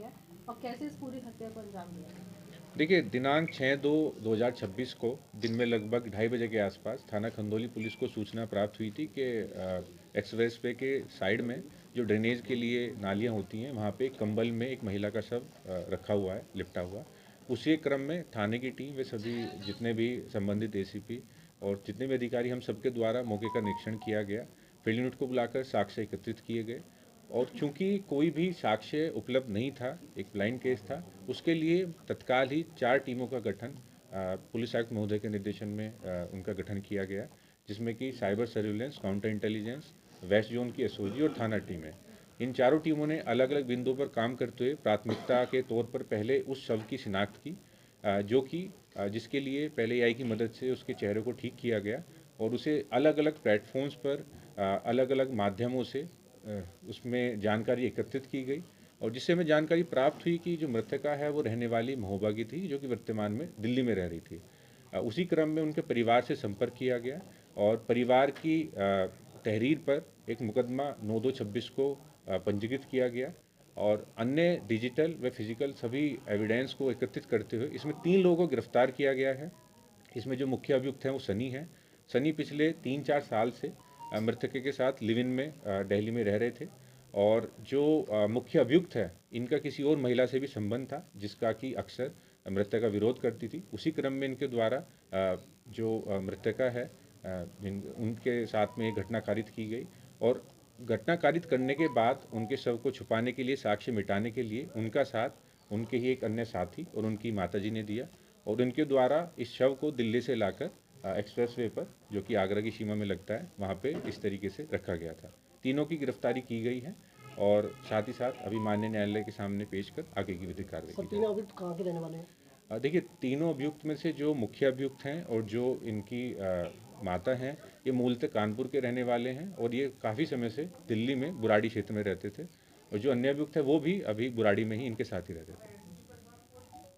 गया और कैसे इस पूरी हत्या को अंजाम दिया गया? देखिए, दिनांक 6/2/2026 को दिन में लगभग 2:30 बजे के आसपास थाना खंदौली पुलिस को सूचना प्राप्त हुई थी कि एक्सप्रेस वे के साइड में जो ड्रेनेज के लिए नालियां होती हैं, वहाँ पे एक कंबल में एक महिला का शव रखा हुआ है, लिपटा हुआ। उसी क्रम में थाने की टीम वे सभी जितने भी संबंधित एसीपी और जितने भी अधिकारी, हम सबके द्वारा मौके का निरीक्षण किया गया। फील्ड यूनिट को बुलाकर साक्ष्य एकत्रित किए गए और चूंकि कोई भी साक्ष्य उपलब्ध नहीं था, एक ब्लाइंड केस था, उसके लिए तत्काल ही 4 टीमों का गठन पुलिस आयुक्त महोदय के निर्देशन में उनका गठन किया गया, जिसमें कि cyber surveillance, counter intelligence, west zone की एसओजी और थाना टीमें। इन चारों टीमों ने अलग अलग बिंदुओं पर काम करते हुए प्राथमिकता के तौर पर पहले उस शव की शिनाख्त की, जो कि जिसके लिए पहले एआई की मदद से उसके चेहरे को ठीक किया गया और उसे अलग अलग प्लेटफॉर्म्स पर अलग अलग माध्यमों से उसमें जानकारी एकत्रित की गई और जिससे हमें जानकारी प्राप्त हुई कि जो मृतका है वो रहने वाली महोबा की थी, जो कि वर्तमान में दिल्ली में रह रही थी। उसी क्रम में उनके परिवार से संपर्क किया गया और परिवार की तहरीर पर एक मुकदमा 9/2/26 को पंजीकृत किया गया और अन्य डिजिटल व फिजिकल सभी एविडेंस को एकत्रित करते हुए इसमें 3 लोगों को गिरफ्तार किया गया है। इसमें जो मुख्य अभियुक्त हैं वो सनी हैं। सनी पिछले 3-4 साल से मृतके के साथ लिव इन में दिल्ली में रह रहे थे और जो मुख्य अभियुक्त है, इनका किसी और महिला से भी संबंध था, जिसका कि अक्सर मृतका विरोध करती थी। उसी क्रम में इनके द्वारा जो मृतका है, उनके साथ में एक घटना कारित की गई और घटना कारित करने के बाद उनके शव को छुपाने के लिए, साक्ष्य मिटाने के लिए उनका साथ उनके ही एक अन्य साथी और उनकी माताजी ने दिया और उनके द्वारा इस शव को दिल्ली से लाकर एक्सप्रेस वे पर, जो कि आगरा की सीमा में लगता है, वहाँ पे इस तरीके से रखा गया था। तीनों की गिरफ्तारी की गई है और साथ ही साथ अभी माननीय न्यायालय के सामने पेश कर आगे की विधिक कार्रवाई सब की तीनों जाएगी। अभियुक्त कहाँ के रहने वाले हैं? देखिए, तीनों अभियुक्त में से जो मुख्य अभियुक्त हैं और जो इनकी माता हैं, ये मूलतः कानपुर के रहने वाले हैं और ये काफ़ी समय से दिल्ली में बुराड़ी क्षेत्र में रहते थे और जो अन्य अभियुक्त है वो भी अभी बुराड़ी में ही इनके साथ ही रहते थे।